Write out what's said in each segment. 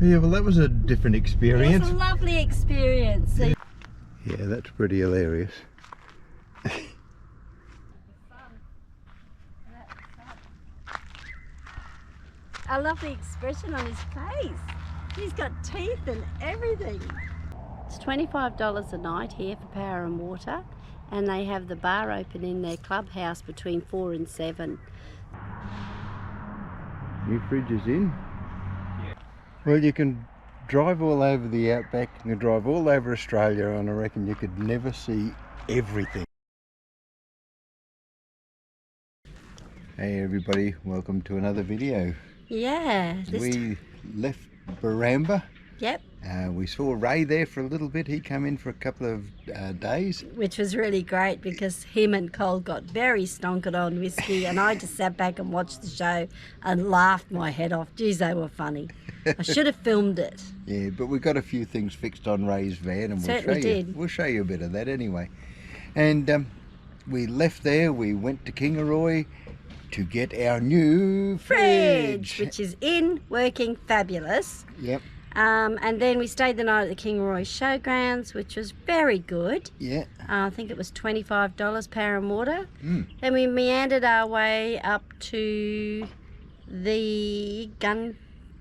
Yeah, well that was a different experience. It was a lovely experience. So yeah, that's pretty hilarious. I love the expression on his face. He's got teeth and everything. It's $25 a night here for power and water, and they have the bar open in their clubhouse between 4 and 7. New fridge is in. Yeah. Well, you can drive all over the outback, you can drive all over Australia, and I reckon you could never see everything. Hey everybody, welcome to another video. Yeah. We left Baramba. Yep. We saw Ray there for a little bit. He came in for a couple of days. Which was really great because him and Cole got very stonkered on whiskey and I just sat back and watched the show and laughed my head off. Geez, they were funny. I should have filmed it. Yeah, but we got a few things fixed on Ray's van and we'll show you a bit of that anyway. And we left there, we went to Kingaroy to get our new fridge. Which is in, working, fabulous. Yep. And then we stayed the night at the Kingaroy Showgrounds, which was very good. Yeah. I think it was $25 power and water. Then we meandered our way up to the gun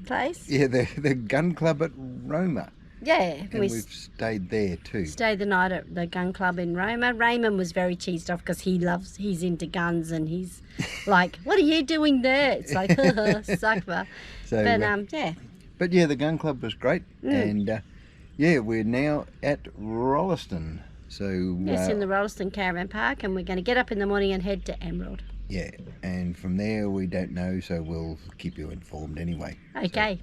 place. Yeah, the gun club at Roma. Yeah. And we've stayed there too. Stayed the night at the gun club in Roma. Raymond was very cheesed off because he's into guns and he's like, what are you doing there? It's like, sucker. So, but yeah. But yeah, the gun club was great. And yeah, we're now at Rolleston. So yes, in the Rolleston Caravan Park, and we're going to get up in the morning and head to Emerald. Yeah, and from there we don't know, so we'll keep you informed anyway. Okay.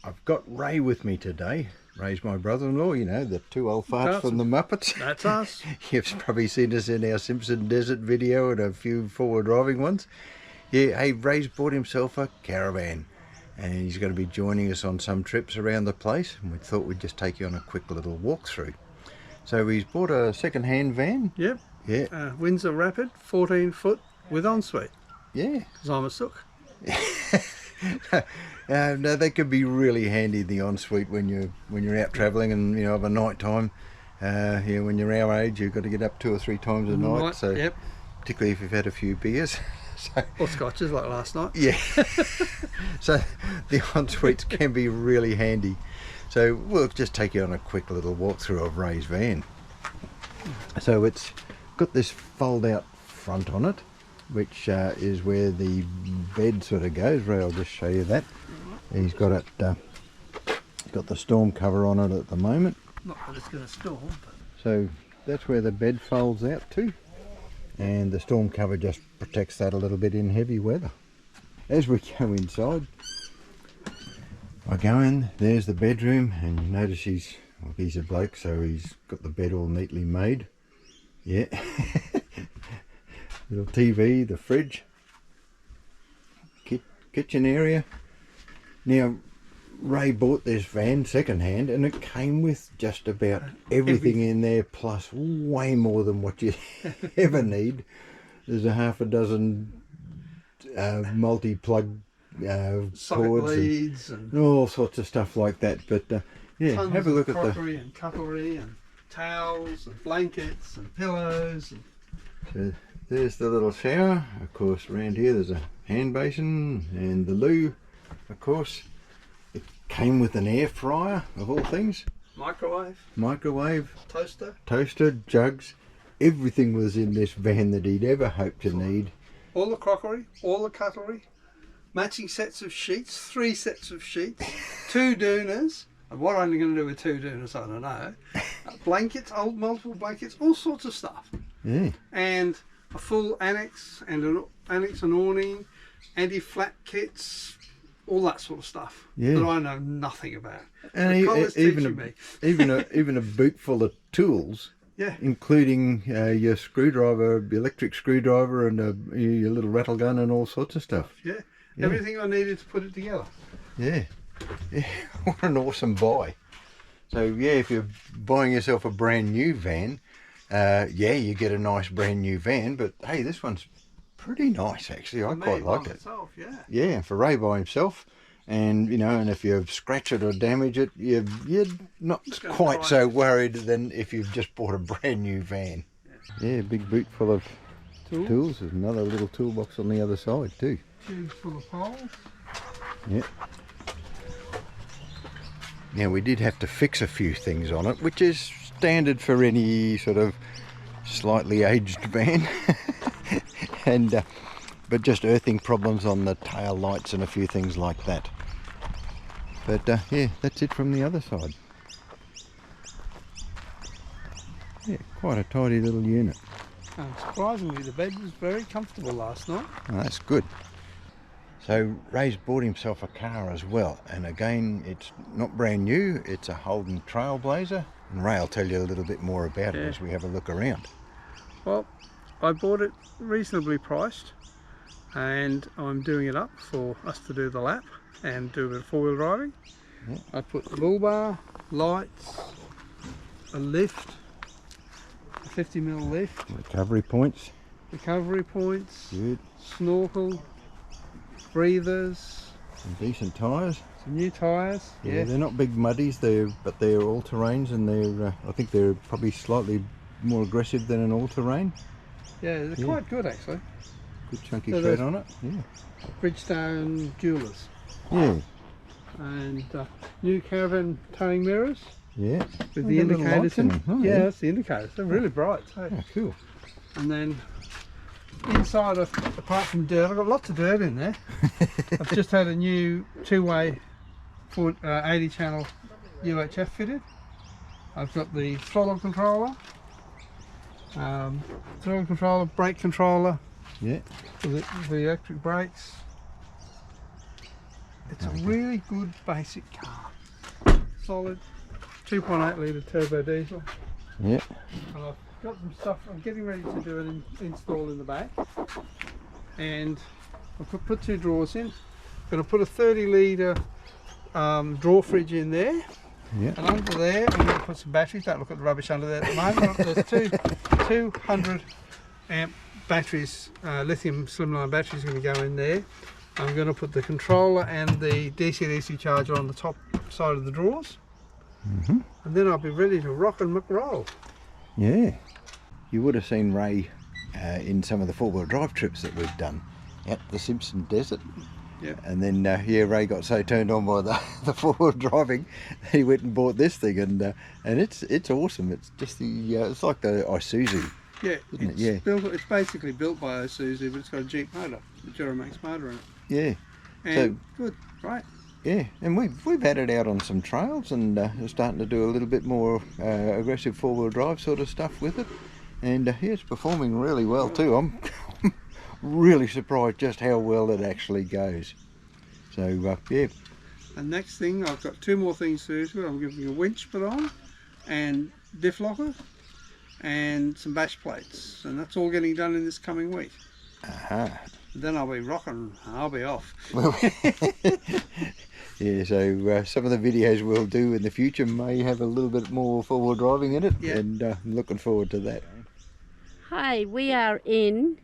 So, I've got Ray with me today. Ray's my brother-in-law, you know, the two old farts from the Muppets. That's us. You've probably seen us in our Simpson Desert video and a few forward driving ones. Yeah, hey, Ray's bought himself a caravan and he's going to be joining us on some trips around the place, and we thought we'd just take you on a quick little walkthrough. So he's bought a second-hand van. Yep. Yeah. Windsor Rapid, 14 foot with ensuite. Yeah. Because I'm a sook. No, they could be really handy, the ensuite, when you're out travelling and you know of a night time. Yeah, when you're our age, you've got to get up 2 or 3 times a night. So yep. Particularly if you've had a few beers. So, or scotches like last night. Yeah. So the ensuites can be really handy. So we'll just take you on a quick little walkthrough of Ray's van. So it's got this fold-out front on it, which is where the bed sort of goes. Ray, I'll just show you that. He's got it. Got the storm cover on it at the moment. Not that it's going to storm. But... So that's where the bed folds out to, and the storm cover just protects that a little bit in heavy weather. As we go inside, I go in. There's the bedroom, and you notice he's a bloke, so he's got the bed all neatly made. Yeah. Little TV, the fridge, kitchen area. Now, Ray bought this van second-hand, and it came with just about everything in there, plus way more than what you ever need. There's a half a dozen multi-plug cords leads and all sorts of stuff like that. But yeah, have a look at the crockery and cutlery and towels and blankets and pillows. So there's the little shower. Of course, around here there's a hand basin and the loo. Of course, it came with an air fryer of all things. Microwave. Toaster, jugs. Everything was in this van that he'd ever hoped to need. All the crockery, all the cutlery, matching sets of sheets, 3 sets of sheets, 2 doonas. And what I'm going to do with 2 doonas, I don't know. Blankets, old multiple blankets, all sorts of stuff. Yeah. And a full annex and an awning, anti-flat kits, all that sort of stuff that I know nothing about. And even a boot full of tools. Yeah. Including your screwdriver, electric screwdriver, and your little rattle gun and all sorts of stuff. Yeah. Everything I needed to put it together. Yeah. What an awesome buy. So yeah, if you're buying yourself a brand new van, yeah, you get a nice brand new van, but hey, this one's pretty nice actually. I quite like it. Myself, yeah. Yeah, for Ray by himself. and you know, and if you scratch it or damage it, you're not gonna quite try so worried than if you've just bought a brand new van. Yeah, big boot full of tools. There's another little toolbox on the other side too. Tubes full of poles. Yeah. Yeah, we did have to fix a few things on it, which is standard for any sort of slightly aged van. And but just earthing problems on the tail lights and a few things like that. But yeah, that's it from the other side. Yeah, quite a tidy little unit. And surprisingly, the bed was very comfortable last night. Oh, that's good. So Ray's bought himself a car as well, and again, it's not brand new, it's a Holden Trailblazer, and Ray will tell you a little bit more about it as we have a look around. Well, I bought it reasonably priced, and I'm doing it up for us to do the lap and do a bit of four-wheel driving. Yeah. I put the bull bar, lights, a lift, a 50mm lift, Recovery points. recovery points, Good. snorkel, breathers, Some decent tyres. some new tyres. Yeah, they're not big muddies, but they're all-terrains, and they're I think they're probably slightly more aggressive than an all-terrain. Yeah, they're quite good actually. Good chunky So tread they're- on it. Yeah. Bridgestone Jewelers. Yeah. And new caravan towing mirrors Yeah. with Oh, the got little indicators lights in them. Oh, yeah, that's the indicators. They're really bright. So. Oh, cool. And then inside, apart from dirt, I've got lots of dirt in there. I've just had a new two-way 80 channel UHF fitted. I've got the throttle controller, brake controller, Yeah. for the electric brakes. It's a really good basic car. Solid 2.8 litre turbo diesel. Yeah. And I've got some stuff, I'm getting ready to do an install in the back. And I've put two drawers in. I'm going to put a 30 litre drawer fridge in there. Yeah. And under there, I'm going to put some batteries. Don't look at the rubbish under there at the moment. There's 200 amp batteries, lithium slimline batteries going to go in there. I'm going to put the controller and the DC-DC charger on the top side of the drawers. Mm-hmm. And then I'll be ready to rock and roll. Yeah. You would have seen Ray in some of the four-wheel drive trips that we've done at the Simpson Desert. Yeah. And then yeah, Ray got so turned on by the four-wheel driving that he went and bought this thing, and it's awesome. It's just it's like the Isuzu. Yeah, Isn't it? Yeah. it's basically built by Isuzu, but it's got a Jeep motor, the Duramax motor in it. Yeah. And good, right? Yeah, and we've had it out on some trails, and we're starting to do a little bit more aggressive four-wheel drive sort of stuff with it, and yeah, it's performing really well too. I'm really surprised just how well it actually goes. So yeah. And next thing, I've got two more things to do. I'm giving a winch put on, and diff locker, and some bash plates, and that's all getting done in this coming week. Aha. Then I'll be rocking. I'll be off. Yeah, so some of the videos we'll do in the future may have a little bit more four-wheel driving in it, and I'm looking forward to that. Hi, we are in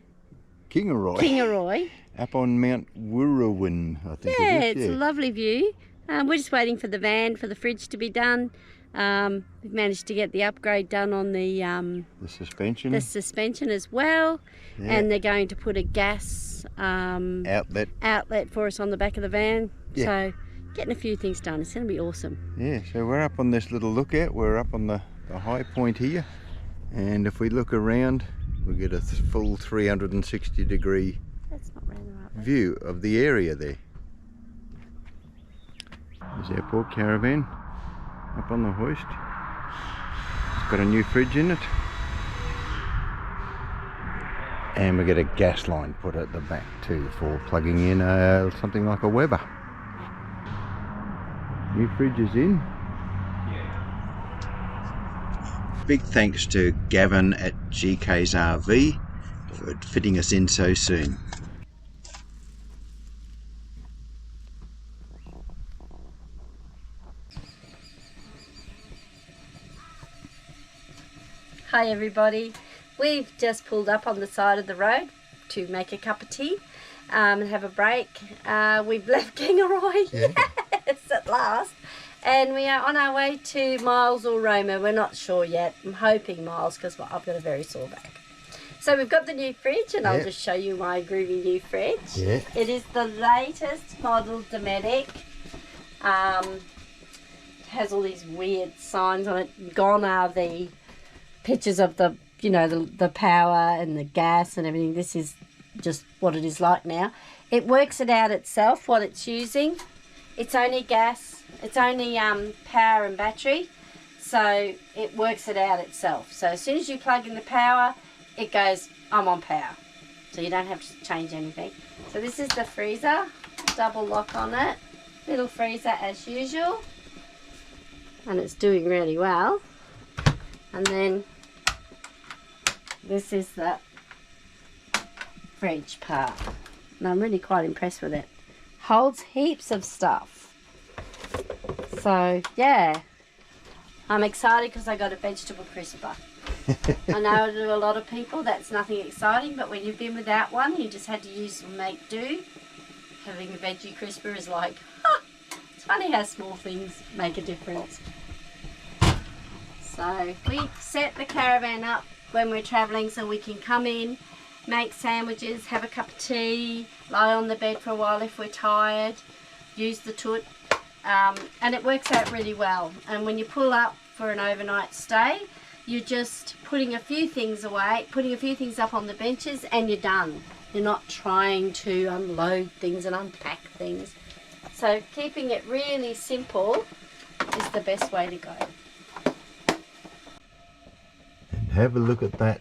Kingaroy, up on Mount Wirrawin, I think Yeah, it is. it's a lovely view. We're just waiting for the van, for the fridge to be done. We've managed to get the upgrade done on the suspension. As well, Yeah. and they're going to put a gas outlet. for us on the back of the van. Yeah. So getting a few things done. It's going to be awesome. Yeah, so we're up on this little lookout. We're up on the high point here, and if we look around, we get a full 360-degree That's not round the right way. view of the area there. There's our pork caravan up on the hoist. It's got a new fridge in it, and we get a gas line put at the back too for plugging in something like a Weber. New fridge is in. Big thanks to Gavin at GK's RV for fitting us in so soon. Hi everybody. We've just pulled up on the side of the road to make a cup of tea, and have a break. We've left Kingaroy, yes, at last. And we are on our way to Miles or Roma. We're not sure yet. I'm hoping Miles because I've got a very sore back. So we've got the new fridge, and I'll just show you my groovy new fridge. Yeah. It is the latest model Dometic. Has all these weird signs on it. Gone are the pictures of the, you know, the power and the gas and everything. This is just what it is like now. It works it out itself, what it's using. It's only gas. It's only power and battery. So it works it out itself. So as soon as you plug in the power, it goes, I'm on power. So you don't have to change anything. So this is the freezer. Double lock on it. Little freezer as usual. And it's doing really well. And then this is the fridge part. And I'm really quite impressed with it. Holds heaps of stuff. So yeah, I'm excited because I got a vegetable crisper. I know to a lot of people that's nothing exciting, but when you've been without one, you just had to use and make do. Having a veggie crisper is like, it's funny how small things make a difference. So we set the caravan up when we're travelling so we can come in, make sandwiches, have a cup of tea, lie on the bed for a while if we're tired, use the toot, and it works out really well. And when you pull up for an overnight stay, you're just putting a few things away, putting a few things up on the benches, and you're done. You're not trying to unload things and unpack things. So keeping it really simple is the best way to go. And have a look at that.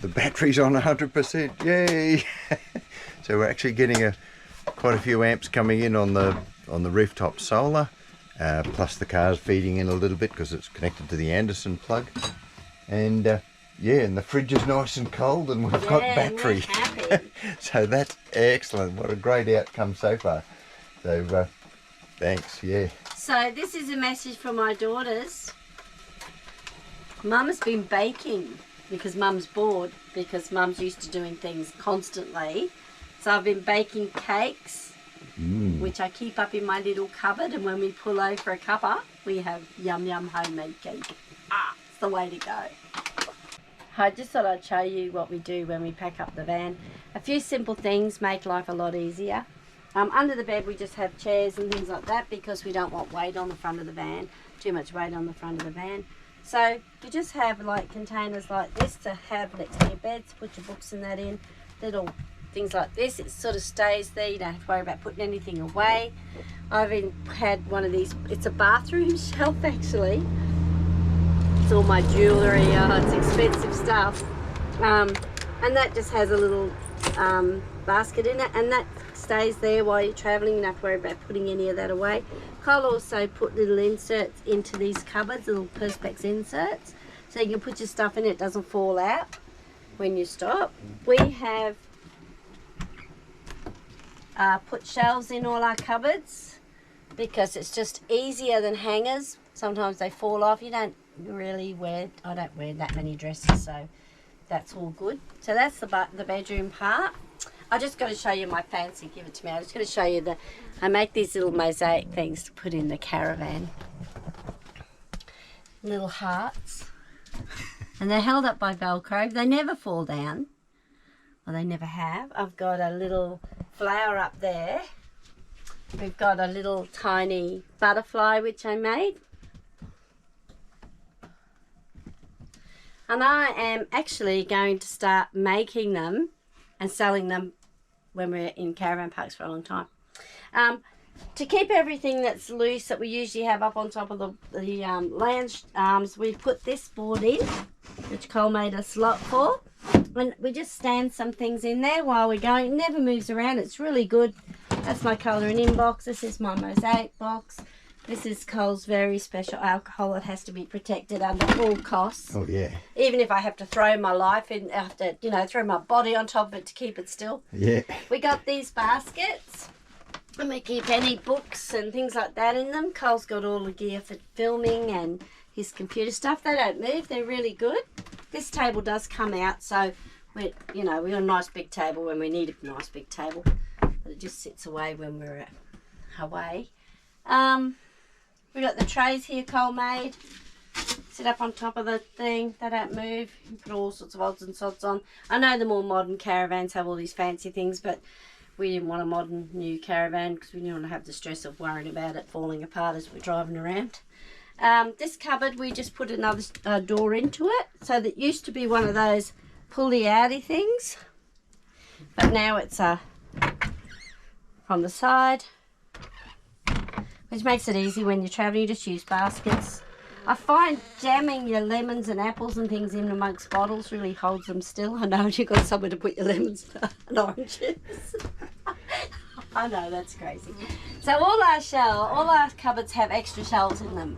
The battery's on 100%. Yay! So we're actually getting quite a few amps coming in on the rooftop solar. Plus the car's feeding in a little bit because it's connected to the Anderson plug. And yeah, and the fridge is nice and cold, and we've got battery. We're happy. So that's excellent. What a great outcome so far. So thanks, yeah. So this is a message from my daughters. Mum has been baking because Mum's bored, because Mum's used to doing things constantly. So I've been baking cakes, which I keep up in my little cupboard, and when we pull over a cuppa, we have yum yum homemade cake. It's the way to go. I just thought I'd show you what we do when we pack up the van. A few simple things make life a lot easier. Under the bed we just have chairs and things like that because we don't want weight on the front of the van, too much weight on the front of the van. So you just have like containers like this to have next to your bed, to put your books and that in, little things like this. It sort of stays there, you don't have to worry about putting anything away. I've even had one of these, it's a bathroom shelf actually. It's all my jewellery, it's expensive stuff. And that just has a little basket in it, and that stays there while you're travelling. You don't have to worry about putting any of that away. I'll also put little inserts into these cupboards, little Perspex inserts, so you can put your stuff in, it doesn't fall out when you stop. We have put shelves in all our cupboards because it's just easier than hangers. Sometimes they fall off. You don't really wear, I don't wear that many dresses, so that's all good. So that's the bedroom part. I just got to show you my fancy, give it to me. I just got to show you I make these little mosaic things to put in the caravan. Little hearts. And they're held up by Velcro. They never fall down. Well, they never have. I've got a little flower up there. We've got a little tiny butterfly which I made. And I am actually going to start making them and selling them when we're in caravan parks for a long time. To keep everything that's loose that we usually have up on top of the lounge arms, we put this board in, which Cole made a slot for. And we just stand some things in there while we're going. It never moves around. It's really good. That's my colouring in box. This is my mosaic box. This is Cole's very special alcohol. It has to be protected under all costs. Oh yeah. Even if I have to throw my life in, I have to, you know, throw my body on top of it to keep it still. Yeah. We got these baskets, and we keep any books and things like that in them. Cole's got all the gear for filming and his computer stuff. They don't move. They're really good. This table does come out, so you know, we got a nice big table when we need a nice big table, but it just sits away when we're away. We got the trays here, Cole made. Sit up on top of the thing, they don't move. You put all sorts of odds and sods on. I know the more modern caravans have all these fancy things, but we didn't want a modern new caravan because we didn't want to have the stress of worrying about it falling apart as we're driving around. This cupboard, we just put another door into it. So that used to be one of those pulley-outy things, but now it's from the side, which makes it easy when you're traveling. You just use baskets. I find jamming your lemons and apples and things in amongst bottles really holds them still. I know you've got somewhere to put your lemons and oranges. I know, that's crazy. So all our cupboards have extra shelves in them.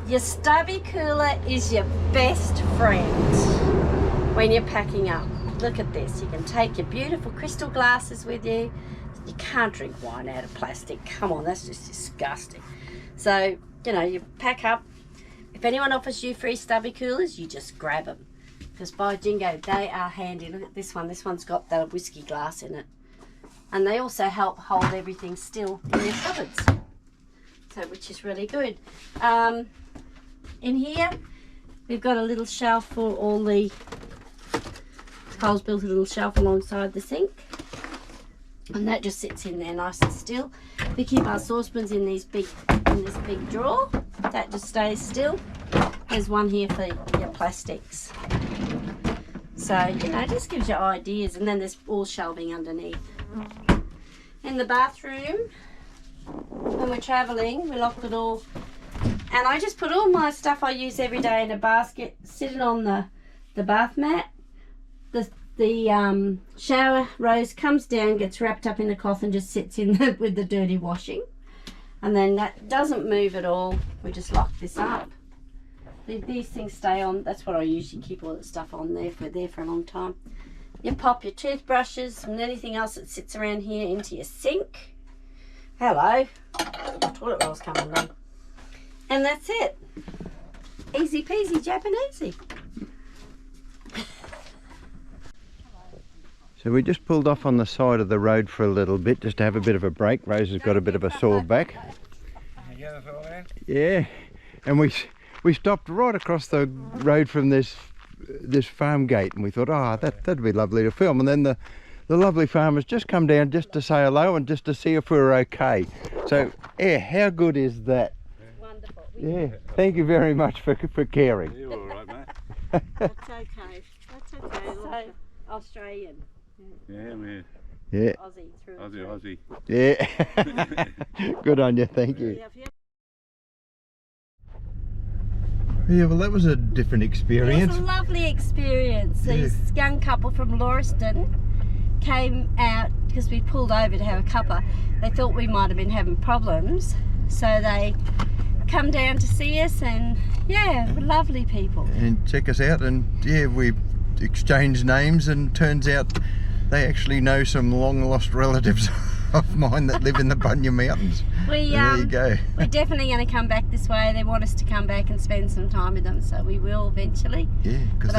Your stubby cooler is your best friend when you're packing up. Look at this. You can take your beautiful crystal glasses with you. You can't drink wine out of plastic. Come on, that's just disgusting. So, you know, you pack up. If anyone offers you free stubby coolers, you just grab them. Because by jingo, they are handy. Look at this one. This one's got the whiskey glass in it. And they also help hold everything still in your cupboards. So, which is really good. In here, we've got a little shelf for all the... Cole's built a little shelf alongside the sink. And that just sits in there nice and still. We keep our saucepans in this big drawer. That just stays still. There's one here for your plastics. So, you know, it just gives you ideas. And then there's all shelving underneath. In the bathroom, when we're travelling, we locked it all. And I just put all my stuff I use every day in a basket, sitting on the bath mat. The shower rose comes down, gets wrapped up in the cloth and just sits in with the dirty washing. And then that doesn't move at all. We just lock this up. These things stay on. That's what I usually keep all the stuff on there for a long time. You pop your toothbrushes and anything else that sits around here into your sink. Hello. Toilet roll's coming along. And that's it. Easy peasy Japanesey. So we just pulled off on the side of the road for a little bit just to have a bit of a break. Rose has got a bit of a sore back. Yeah, and we stopped right across the road from this farm gate, and we thought, oh, that'd be lovely to film. And then the lovely farmers just come down just to say hello and just to see if we were okay. So yeah, how good is that? Wonderful. Yeah, thank you very much for caring. You're all right, mate. That's okay. That's okay. So, Australian. Yeah, man. Yeah. Aussie through. Aussie. Yeah. Good on you, thank you. Yeah, well that was a different experience. It was a lovely experience. This young couple from Rolleston came out because we pulled over to have a cuppa. They thought we might have been having problems, so they come down to see us, and yeah, lovely people. And check us out, and yeah, we exchanged names, and turns out they actually know some long lost relatives of mine that live in the Bunya Mountains. There you go. We're definitely going to come back this way. They want us to come back and spend some time with them, so we will eventually. Yeah, because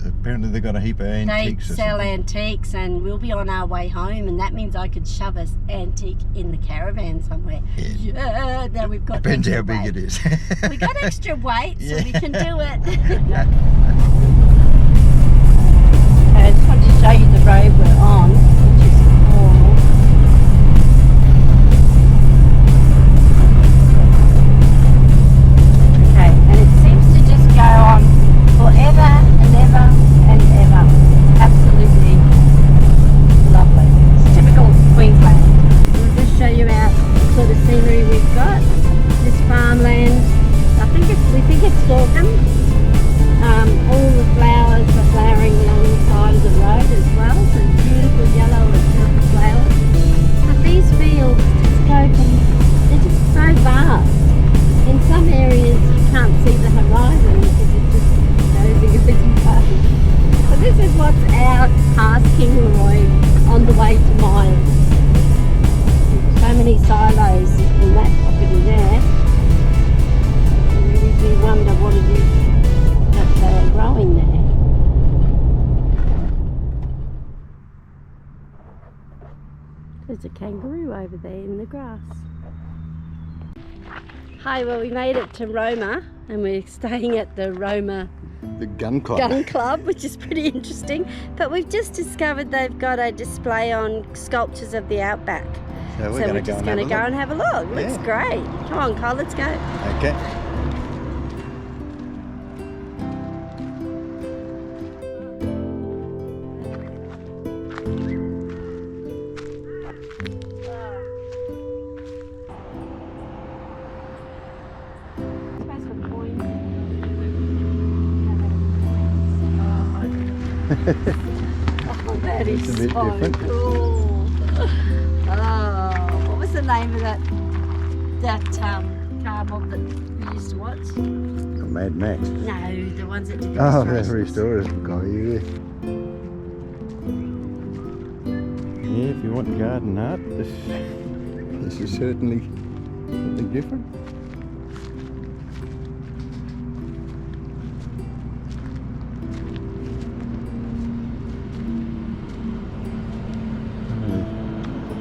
apparently they've got a heap of antiques. They sell antiques, and we'll be on our way home, and that means I could shove an antique in the caravan somewhere. Yeah, now we've got. Depends how big it is. We got extra weight, so we can do it. I just wanted to show you the road we're on, which is cool. Okay, and it seems to just go on forever and ever and ever. Absolutely lovely. It's typical Queensland. I'll just show you our sort of scenery we've got. This farmland. We think it's sorghum. All the flowers are flowering along the side of the road as well, so beautiful yellow and purple flowers. But these fields just go from, they're just so vast. In some areas you can't see the horizon because it just goes and goes. So this is what's out past Kingaroy on the way to Miles. So many silos in that property there. over there in the grass. Hi, well we made it to Roma and we're staying at the Roma The gun club. Gun Club, which is pretty interesting. But we've just discovered they've got a display on sculptures of the outback. So So we're just going to go and have a look. Looks Yeah. great. Come on, Carl, let's go. Okay. Oh, that is It's a bit so different. cool. Oh, what was the name of that car mob that we used to watch? Mad Max. No, the ones that did the Oh, the illustrations. restorers guy, yeah. Yeah, if you want garden art, this is certainly something different.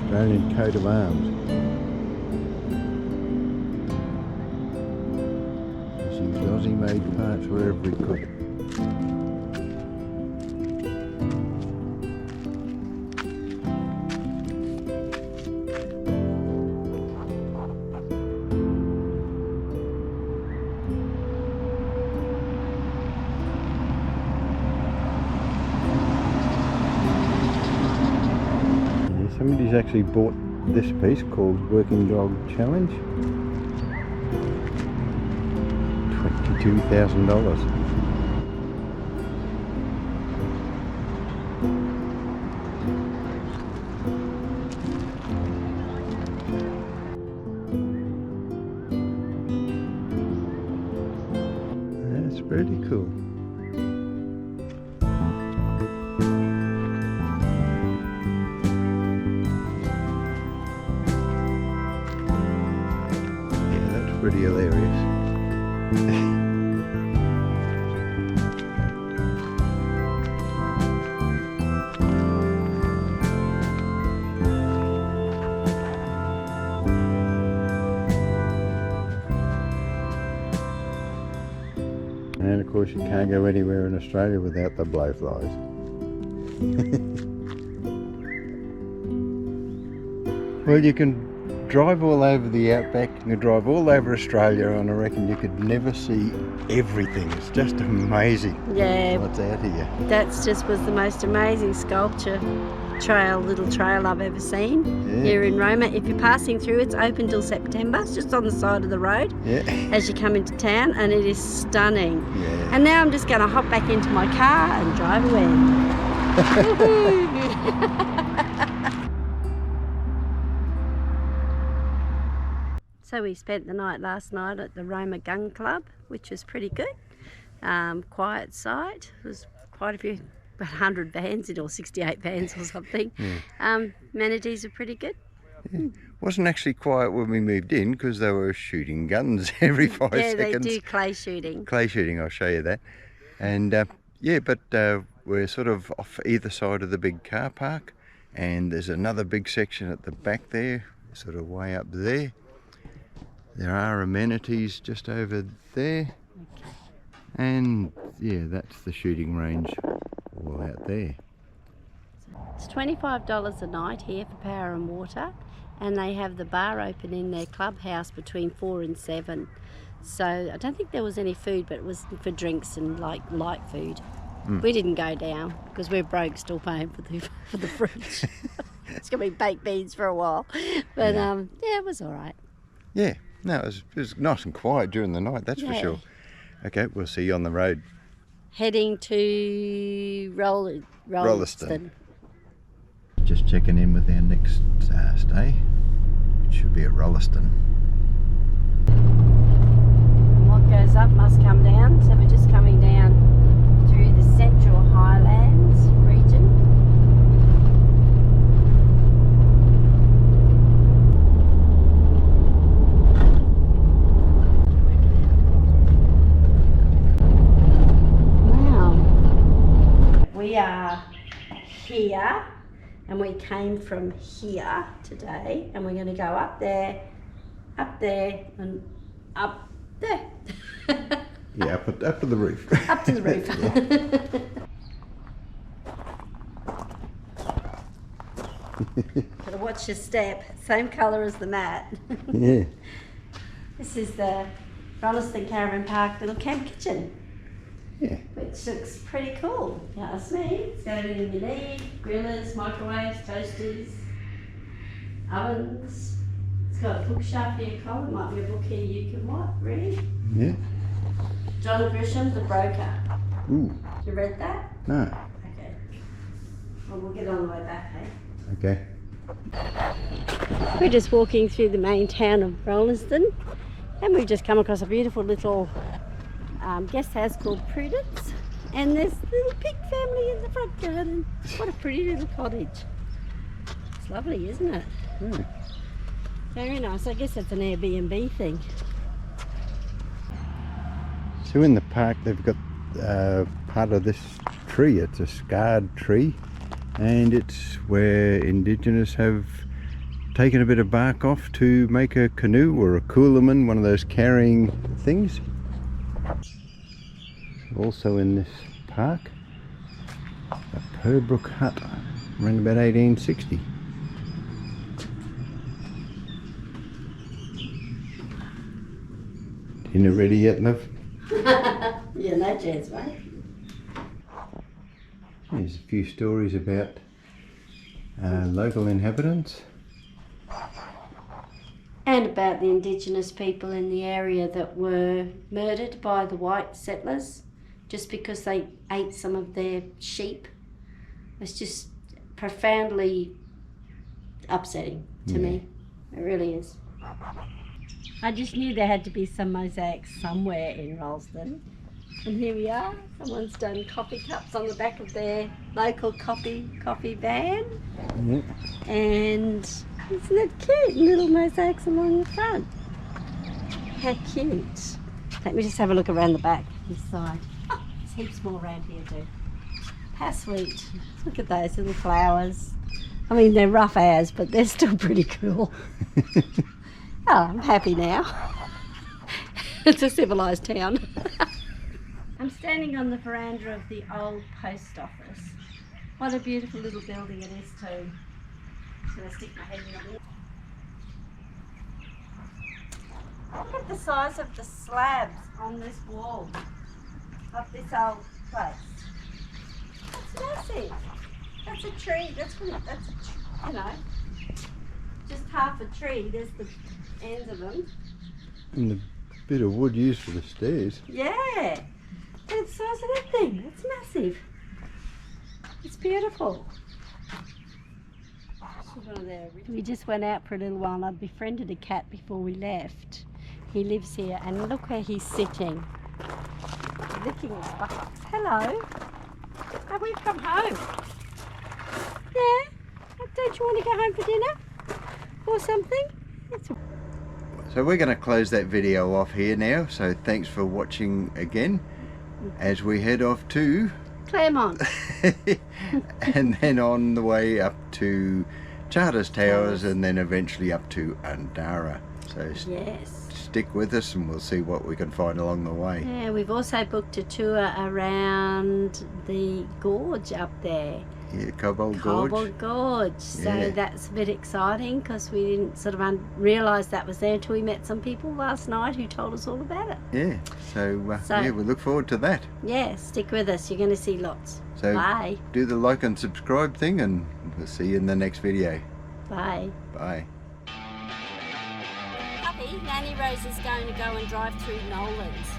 Australian coat of arms. This is Aussie made parts wherever we could. Somebody's actually bought this piece called Working Dog Challenge. $22,000. That's pretty cool. Pretty hilarious. And of course you can't go anywhere in Australia without the blowflies. Well, you can drive all over the outback, you can drive all over Australia, and I reckon you could never see everything. It's just amazing Yeah, what's out here. that's just was the most amazing sculpture little trail I've ever seen Yeah. here in Roma. If you're passing through, it's open till September. It's just on the side of the road Yeah. as you come into town, and it is stunning. Yeah. And now I'm just going to hop back into my car and drive away. Woohoo! So we spent the night last night at the Roma Gun Club, which was pretty good. Quiet site. There was quite a few, about 100 vans in, or 68 vans or something. Amenities are pretty good. Wasn't actually quiet when we moved in because they were shooting guns every 5 Yeah, seconds. they do clay shooting. Clay shooting, I'll show you that. And yeah, but we're sort of off either side of the big car park, and there's another big section at the back there, sort of way up there. There are amenities just over there, and yeah, that's the shooting range all out there. It's $25 a night here for power and water, and they have the bar open in their clubhouse between 4 and 7. So I don't think there was any food, but it was for drinks and like light food. We didn't go down because we're broke, still paying for the fridge. It's gonna be baked beans for a while, but yeah, it was all right. Yeah, no, it was nice and quiet during the night, that's for Yeah. sure. Okay, we'll see you on the road. Heading to Rolleston. Just checking in with our next stay, which should be at Rolleston. What goes up must come down, so we're just coming down through the Central Highlands region. Wow. We are here and and we came from here today, and we're going to go up there, and up there. Yeah, up to the roof. Up to the roof. Gotta watch your step. Same colour as the mat. Yeah. This is the Rolleston Caravan Park little camp kitchen, Yeah. which looks pretty cool. You ask me. It's got everything you need: grillers, microwaves, toasters, ovens. It's got a bookshelf here, Colin. Might be a book here you can read. Yeah. John Grisham, The Broker. Ooh. You read that? No. Okay. Well, we'll get on the way back, eh? Okay. We're just walking through the main town of Rolleston, and we've just come across a beautiful little guest house called Prudence, and there's a little pig family in the front garden. What a pretty little cottage. It's lovely, isn't it? Yeah. Very nice. I guess it's an Airbnb thing. So in the park they've got part of this tree. It's a scarred tree, and it's where Indigenous have taken a bit of bark off to make a canoe or a coolaman, one of those carrying things. Also in this park, a Purbrook hut around about 1860. Dinner ready yet, love? Yeah, no chance, mate. There's a few stories about local inhabitants. And about the Indigenous people in the area that were murdered by the white settlers just because they ate some of their sheep. It's just profoundly upsetting to me. It really is. I just knew there had to be some mosaics somewhere in Rolleston. And here we are. Someone's done coffee cups on the back of their local coffee van. Yep. And isn't it cute? Little mosaics along the front. How cute. Let me just have a look around the back, this side. Oh, there's heaps more around here too. How sweet. Look at those little flowers. I mean, they're rough as, but they're still pretty cool. Oh, I'm happy now. It's a civilised town. I'm standing on the veranda of the old post office. What a beautiful little building it is too. Just going to stick my head in a bit. Look at the size of the slabs on this wall of this old place. That's massive. That's a tree. You know, just half a tree. There's the ends of them. And the bit of wood used for the stairs. Yeah. Look at the size of that thing. It's massive. It's beautiful. We just went out for a little while and I'd befriended a cat before we left. He lives here and look where he's sitting. Licking his buttocks. Hello. Oh, we've come home. Yeah? Don't you want to go home for dinner? Or something? So we're going to close that video off here now. So thanks for watching again as we head off to Claremont. and then on the way up to Charters Towers and then eventually up to Undara. So Yes. stick with us and we'll see what we can find along the way. Yeah, we've also booked a tour around the gorge up there. Yeah, Cobalt Gorge. Cobalt Gorge. So Yeah. that's a bit exciting because we didn't sort of realise that was there until we met some people last night who told us all about it. Yeah, so yeah, we look forward to that. Yeah, stick with us. You're going to see lots. So Bye. do the like and subscribe thing and we'll see you in the next video. Bye. Bye. Puppy, Nanny Rose is going to go and drive through Nolan's.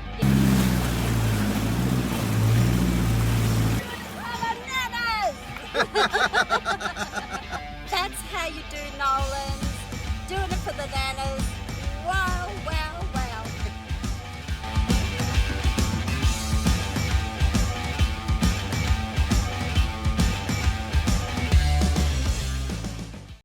Oh, bananas!